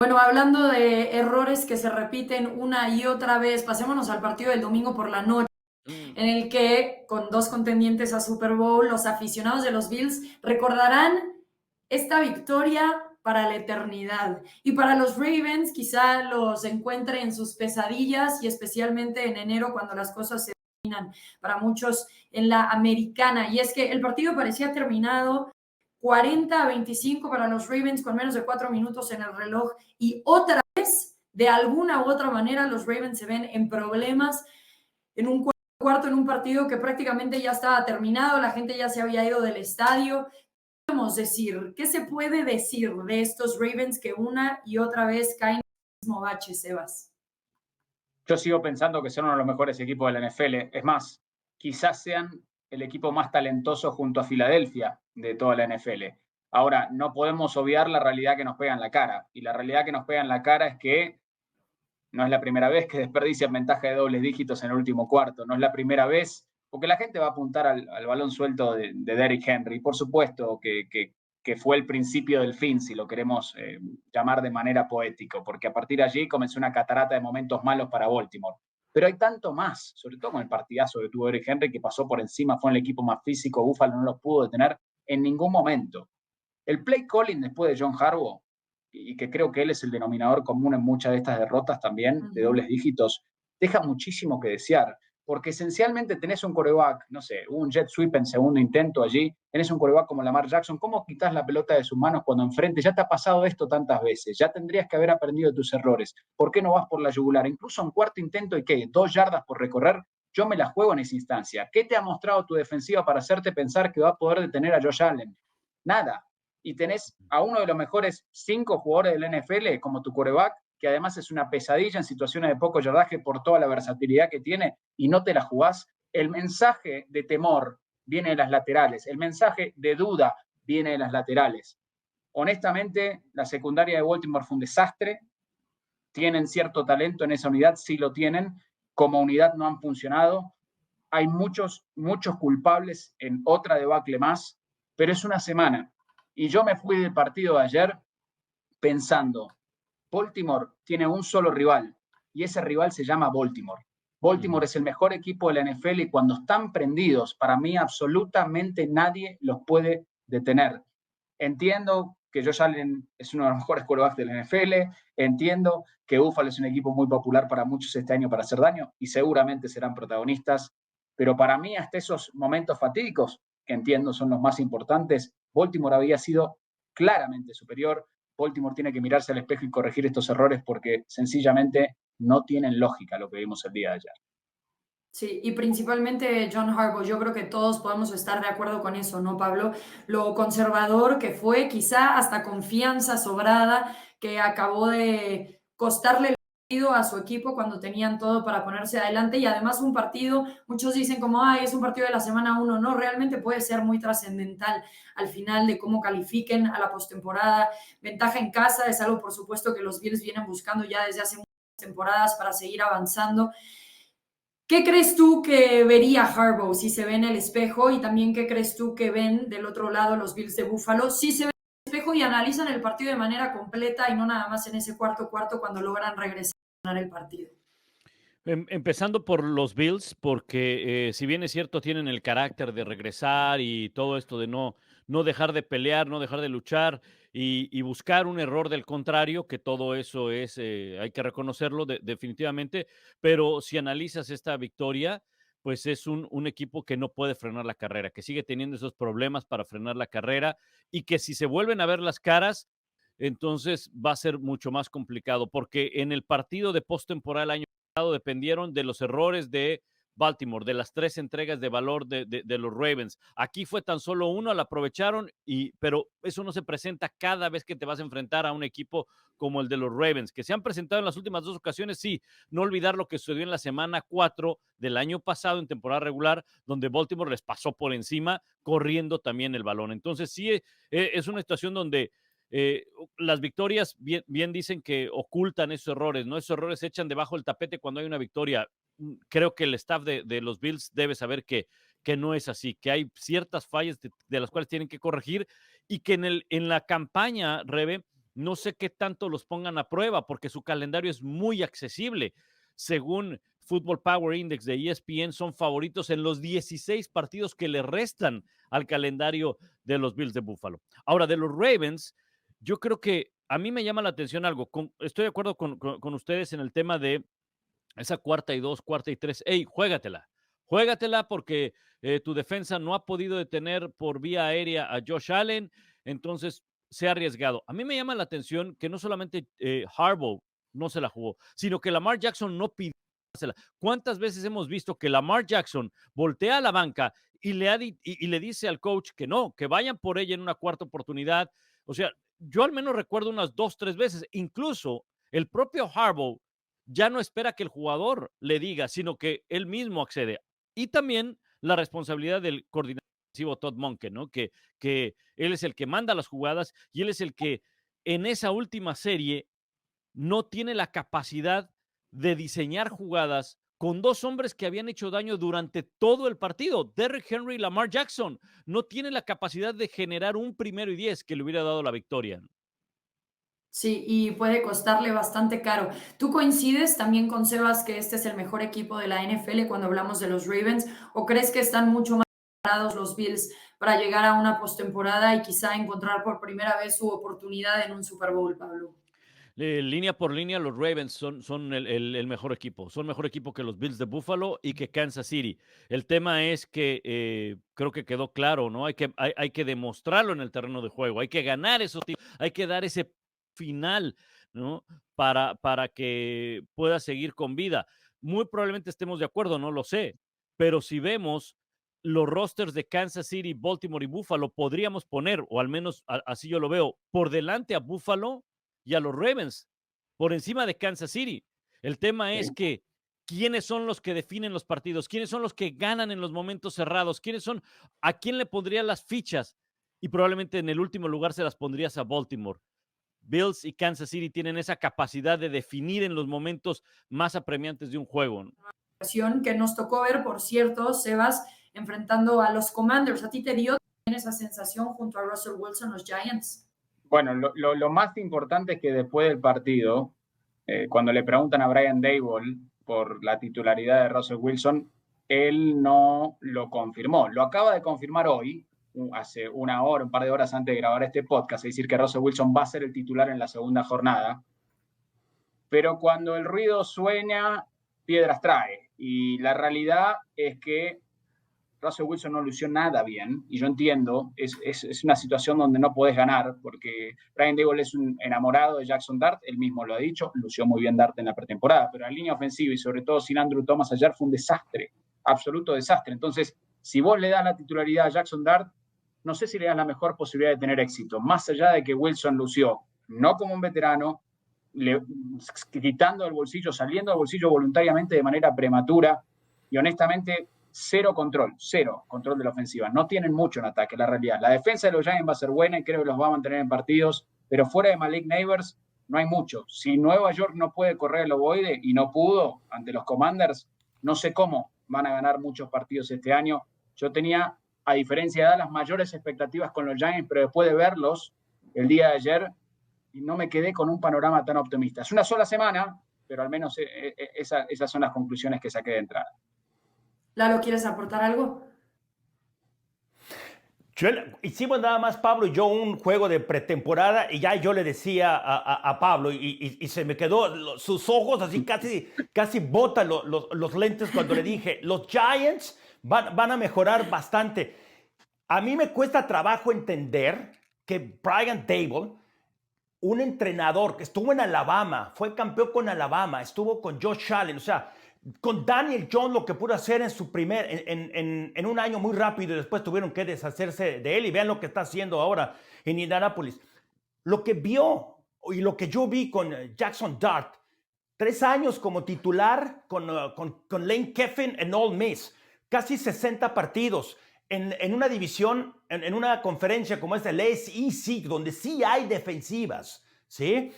Bueno, hablando de errores que se repiten una y otra vez, pasémonos al partido del domingo por la noche, Mm. en el que con dos contendientes a Super Bowl, los aficionados de los Bills recordarán esta victoria para la eternidad. Y para los Ravens quizá los encuentre en sus pesadillas y especialmente en enero cuando las cosas se terminan para muchos en la americana. Y es que el partido parecía terminado 40-25 para los Ravens con menos de 4 minutos en el reloj y otra vez, de alguna u otra manera, los Ravens se ven en problemas en un cuarto, en un partido que prácticamente ya estaba terminado, la gente ya se había ido del estadio. ¿Qué podemos decir? ¿Qué se puede decir de estos Ravens que una y otra vez caen en el mismo bache, Sebas? Yo sigo pensando que son uno de los mejores equipos de la NFL. Es más, quizás sean el equipo más talentoso junto a Filadelfia de toda la NFL. Ahora, no podemos obviar la realidad que nos pega en la cara. Y la realidad que nos pega en la cara es que no es la primera vez que desperdician ventaja de dobles dígitos en el último cuarto. No es la primera vez, porque la gente va a apuntar al balón suelto de Derrick Henry. Por supuesto que fue el principio del fin, si lo queremos llamar de manera poética, porque a partir de allí comenzó una catarata de momentos malos para Baltimore. Pero hay tanto más, sobre todo con el partidazo que tuvo Derrick Henry, que pasó por encima, fue el equipo más físico, Buffalo no los pudo detener en ningún momento. El play calling después de John Harbaugh, y que creo que él es el denominador común en muchas de estas derrotas también, de dobles dígitos, deja muchísimo que desear, porque esencialmente tenés un quarterback, no sé, un jet sweep en segundo intento allí, tenés un quarterback como Lamar Jackson, ¿cómo quitas la pelota de sus manos cuando enfrente? Ya te ha pasado esto tantas veces, ya tendrías que haber aprendido de tus errores, ¿por qué no vas por la yugular? Incluso en cuarto intento y ¿qué? 2 yardas por recorrer, yo me la juego en esa instancia. ¿Qué te ha mostrado tu defensiva para hacerte pensar que va a poder detener a Josh Allen? Nada. Y tenés a uno de los mejores 5 jugadores del NFL como tu quarterback, que además es una pesadilla en situaciones de poco yardaje por toda la versatilidad que tiene, y no te la jugás. El mensaje de temor viene de las laterales, el mensaje de duda viene de las laterales. Honestamente, la secundaria de Baltimore fue un desastre. Tienen cierto talento en esa unidad, sí lo tienen. Como unidad no han funcionado. Hay muchos culpables en otra debacle más, pero es una semana. Y yo me fui del partido de ayer pensando, Baltimore tiene un solo rival y ese rival se llama Baltimore. Baltimore es el mejor equipo de la NFL y cuando están prendidos, para mí absolutamente nadie los puede detener. Entiendo que Josh Allen es uno de los mejores quarterbacks de la NFL, entiendo que Buffalo es un equipo muy popular para muchos este año para hacer daño y seguramente serán protagonistas, pero para mí hasta esos momentos fatídicos, que entiendo son los más importantes, Baltimore había sido claramente superior. Baltimore tiene que mirarse al espejo y corregir estos errores porque sencillamente no tienen lógica lo que vimos el día de ayer. Sí, y principalmente John Harbaugh, yo creo que todos podemos estar de acuerdo con eso, ¿no, Pablo? Lo conservador que fue, quizá hasta confianza sobrada, que acabó de costarle el partido a su equipo cuando tenían todo para ponerse adelante y además un partido, muchos dicen como, ay, es un partido de la semana uno, no, realmente puede ser muy trascendental al final de cómo califiquen a la postemporada. Ventaja en casa es algo, por supuesto, que los Bills vienen buscando ya desde hace muchas temporadas para seguir avanzando. ¿Qué crees tú que vería Harbaugh si se ve en el espejo? Y también, ¿qué crees tú que ven del otro lado los Bills de Buffalo si se ven en el espejo y analizan el partido de manera completa y no nada más en ese cuarto cuando logran regresar a ganar el partido? Empezando por los Bills, porque si bien es cierto, tienen el carácter de regresar y todo esto de no dejar de pelear, no dejar de luchar y buscar un error del contrario, que todo eso es, hay que reconocerlo definitivamente, pero si analizas esta victoria, pues es un equipo que no puede frenar la carrera, que sigue teniendo esos problemas para frenar la carrera y que si se vuelven a ver las caras, entonces va a ser mucho más complicado, porque en el partido de postemporada el año dependieron de los errores de Baltimore, de las 3 entregas de valor de los Ravens. Aquí fue tan solo uno, la aprovecharon, pero eso no se presenta cada vez que te vas a enfrentar a un equipo como el de los Ravens, que se han presentado en las últimas 2 ocasiones, sí, no olvidar lo que sucedió en la semana 4 del año pasado en temporada regular, donde Baltimore les pasó por encima, corriendo también el balón. Entonces, sí, es una situación donde las victorias bien dicen que ocultan esos errores, ¿no? Esos errores se echan debajo del tapete cuando hay una victoria. Creo que el staff de los Bills debe saber que no es así, que hay ciertas fallas de las cuales tienen que corregir y que en la campaña, Rebe, no sé qué tanto los pongan a prueba porque su calendario es muy accesible. Según Football Power Index de ESPN, son favoritos en los 16 partidos que le restan al calendario de los Bills de Buffalo. Ahora, de los Ravens, yo creo que a mí me llama la atención algo. Estoy de acuerdo con ustedes en el tema de esa 4ª y 2, 4ª y 3. ¡Ey, juégatela! Juégatela porque tu defensa no ha podido detener por vía aérea a Josh Allen, entonces se ha arriesgado. A mí me llama la atención que no solamente Harbaugh no se la jugó, sino que Lamar Jackson no pidió. ¿Cuántas veces hemos visto que Lamar Jackson voltea a la banca y le dice al coach que no, que vayan por ella en una cuarta oportunidad? O sea, yo al menos recuerdo unas 2, 3 veces. Incluso el propio Harbaugh ya no espera que el jugador le diga, sino que él mismo accede. Y también la responsabilidad del coordinador ofensivo Todd Monken, ¿no? Que él es el que manda las jugadas y él es el que en esa última serie no tiene la capacidad de diseñar jugadas con 2 hombres que habían hecho daño durante todo el partido. Derrick Henry y Lamar Jackson no tiene la capacidad de generar un 1º y 10 que le hubiera dado la victoria. Sí, y puede costarle bastante caro. ¿Tú coincides también con Sebas que este es el mejor equipo de la NFL cuando hablamos de los Ravens? ¿O crees que están mucho más preparados los Bills para llegar a una postemporada y quizá encontrar por primera vez su oportunidad en un Super Bowl, Pablo? Línea por línea, los Ravens son el mejor equipo. Son mejor equipo que los Bills de Buffalo y que Kansas City. El tema es que creo que quedó claro, ¿no? Hay que demostrarlo en el terreno de juego. Hay que ganar esos tiros. Hay que dar ese final, ¿no? Para que pueda seguir con vida. Muy probablemente estemos de acuerdo, no lo sé. Pero si vemos los rosters de Kansas City, Baltimore y Buffalo, podríamos poner, o al menos así yo lo veo, por delante a Buffalo y a los Ravens por encima de Kansas City. El tema es que quiénes son los que definen los partidos, quiénes son los que ganan en los momentos cerrados, quiénes son, a quién le pondrías las fichas y probablemente en el último lugar se las pondrías a Baltimore. Bills y Kansas City tienen esa capacidad de definir en los momentos más apremiantes de un juego, ¿no? Que nos tocó ver, por cierto, Sebas, enfrentando a los Commanders. ¿A ti te dio también esa sensación junto a Russell Wilson, los Giants? Bueno, lo más importante es que después del partido, cuando le preguntan a Brian Daboll por la titularidad de Russell Wilson, él no lo confirmó. Lo acaba de confirmar hoy, hace una hora, un par de horas antes de grabar este podcast, es decir, que Russell Wilson va a ser el titular en la segunda jornada. Pero cuando el ruido suena, piedras trae. Y la realidad es que Russell Wilson no lució nada bien, y yo entiendo, es una situación donde no podés ganar, porque Brian Daboll es un enamorado de Jackson Dart, él mismo lo ha dicho, lució muy bien Dart en la pretemporada, pero la línea ofensiva y sobre todo sin Andrew Thomas ayer fue un desastre, absoluto desastre. Entonces, si vos le das la titularidad a Jackson Dart, no sé si le das la mejor posibilidad de tener éxito, más allá de que Wilson lució no como un veterano, quitando el bolsillo, saliendo del bolsillo voluntariamente de manera prematura, y honestamente cero control de la ofensiva. No tienen mucho en ataque, la realidad. La defensa de los Giants va a ser buena y creo que los va a mantener en partidos, pero fuera de Malik Neighbors no hay mucho. Si Nueva York no puede correr el ovoide y no pudo ante los Commanders, no sé cómo van a ganar muchos partidos este año. Yo tenía, a diferencia de Dallas, mayores expectativas con los Giants, pero después de verlos el día de ayer, no me quedé con un panorama tan optimista. Es una sola semana, pero al menos esas son las conclusiones que saqué de entrada. Lalo, ¿quieres aportar algo? Hicimos nada más Pablo y yo un juego de pretemporada y ya yo le decía a Pablo y se me quedó sus ojos así casi botan los lentes cuando le dije, los Giants van a mejorar bastante. A mí me cuesta trabajo entender que Brian Daboll, un entrenador que estuvo en Alabama, fue campeón con Alabama, estuvo con Josh Allen, o sea, con Daniel Jones lo que pudo hacer en su en un año muy rápido y después tuvieron que deshacerse de él y vean lo que está haciendo ahora en Indianapolis. Lo que vio y lo que yo vi con Jackson Dart, 3 años como titular con Lane Kiffin en Ole Miss, casi 60 partidos en una división, en una conferencia como es el SEC, donde sí hay defensivas, ¿sí?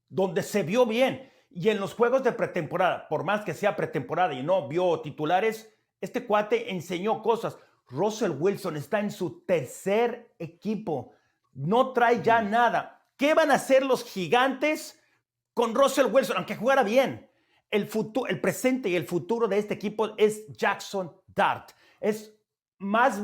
Donde se vio bien. Y en los juegos de pretemporada, por más que sea pretemporada y no vio titulares, este cuate enseñó cosas. Russell Wilson está en su tercer equipo. No trae ya nada. ¿Qué van a hacer los Gigantes con Russell Wilson? Aunque jugara bien, el presente y el futuro de este equipo es Jackson Dart. Es más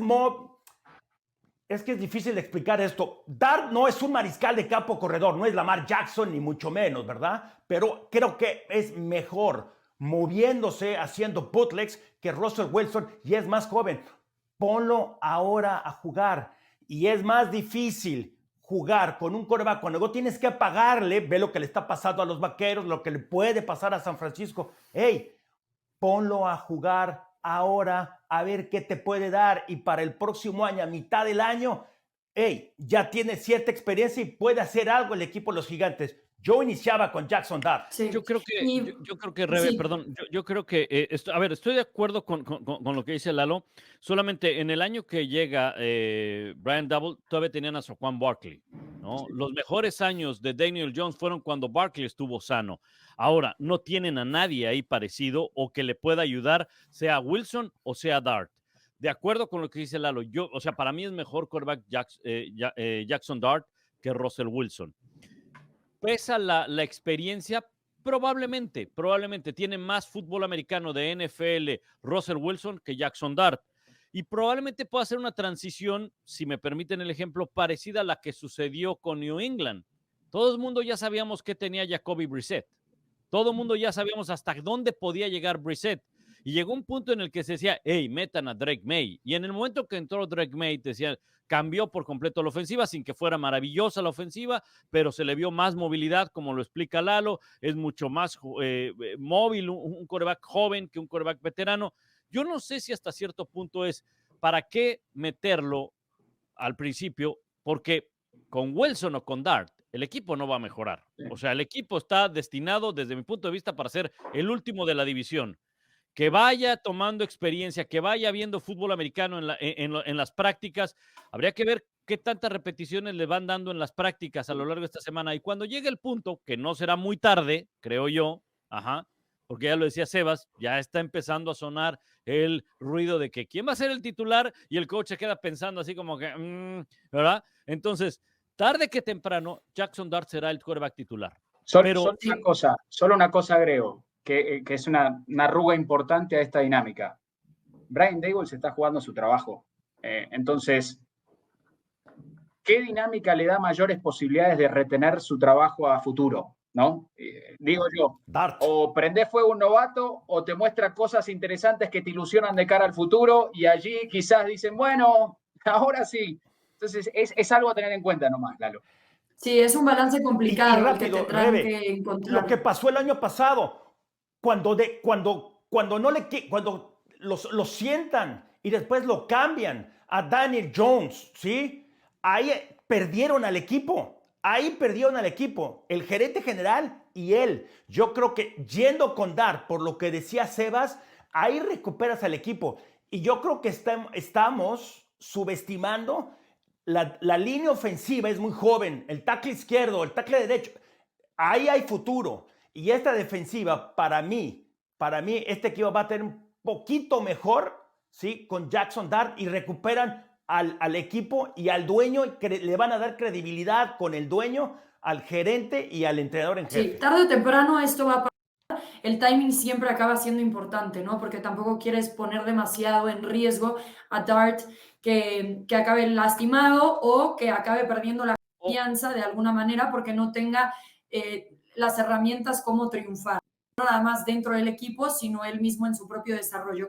es que es difícil de explicar esto. Dart no es un mariscal de campo corredor, no es Lamar Jackson ni mucho menos, ¿verdad? Pero creo que es mejor moviéndose, haciendo bootlegs que Russell Wilson, y es más joven. Ponlo ahora a jugar. Y es más difícil jugar con un quarterback cuando luego tienes que pagarle. Ve lo que le está pasando a los Vaqueros, lo que le puede pasar a San Francisco. Hey, ponlo a jugar ahora, a ver qué te puede dar, y para el próximo año, a mitad del año, hey, ya tiene cierta experiencia y puede hacer algo el equipo de los Gigantes. Yo iniciaba con Jackson Dart. Sí. Yo creo que, Sí. perdón, yo creo que, a ver, estoy de acuerdo con lo que dice Lalo. Solamente en el año que llega Brian Double, todavía tenían a Saquon Barkley, ¿no? Los mejores años de Daniel Jones fueron cuando Barkley estuvo sano. Ahora, no tienen a nadie ahí parecido o que le pueda ayudar, sea Wilson o sea Dart. De acuerdo con lo que dice Lalo, o sea, para mí es mejor quarterback Jackson Dart que Russell Wilson. Pesa la experiencia, probablemente tiene más fútbol americano de NFL Russell Wilson que Jackson Dart, y probablemente pueda hacer una transición, si me permiten el ejemplo, parecida a la que sucedió con New England. Todo el mundo ya sabíamos que tenía Jacoby Brissett, todo el mundo ya sabíamos hasta dónde podía llegar Brissett, y llegó un punto en el que se decía, hey, metan a Drake May, y en el momento que entró Drake May, te decían, cambió por completo la ofensiva, sin que fuera maravillosa la ofensiva, pero se le vio más movilidad, como lo explica Lalo, es mucho más móvil, un quarterback joven que un quarterback veterano. Yo no sé si hasta cierto punto es, ¿para qué meterlo al principio? Porque con Wilson o con Dart, el equipo no va a mejorar. O sea, el equipo está destinado, desde mi punto de vista, para ser el último de la división. Que vaya tomando experiencia, que vaya viendo fútbol americano en las prácticas. Habría que ver qué tantas repeticiones le van dando en las prácticas a lo largo de esta semana. Y cuando llegue el punto, que no será muy tarde, creo yo, porque ya lo decía Sebas, ya está empezando a sonar el ruido de que quién va a ser el titular, y el coach se queda pensando así como que, ¿verdad? Entonces, tarde que temprano, Jackson Dart será el quarterback titular. Solo una cosa agrego, que es una arruga importante a esta dinámica. Brian Daboll se está jugando su trabajo. Entonces, ¿qué dinámica le da mayores posibilidades de retener su trabajo a futuro? ¿No? Digo yo, Dart. O prendés fuego a un novato, o te muestra cosas interesantes que te ilusionan de cara al futuro, y allí quizás dicen, bueno, ahora sí. Entonces, es algo a tener en cuenta nomás, Lalo. Sí, es un balance complicado Y rápido, el que tendrán Rebe, que encontrar. lo que pasó el año pasado, cuando lo sientan y después lo cambian a Daniel Jones, ¿sí? Ahí perdieron al equipo. El gerente general y él. Yo creo que yendo con Dart, por lo que decía Sebas, ahí recuperas al equipo. Y yo creo que estamos subestimando la línea ofensiva. Es muy joven. El tackle izquierdo, el tackle derecho. Ahí hay futuro. Y esta defensiva, para mí, este equipo va a tener un poquito mejor, ¿sí? Con Jackson Dart, y recuperan al equipo y al dueño, y le van a dar credibilidad con el dueño, al gerente y al entrenador en jefe. Sí, tarde o temprano esto va a pasar. El timing siempre acaba siendo importante, ¿no? Porque tampoco quieres poner demasiado en riesgo a Dart que acabe lastimado o que acabe perdiendo la confianza de alguna manera porque no tenga las herramientas como triunfar. No nada más dentro del equipo, sino él mismo en su propio desarrollo.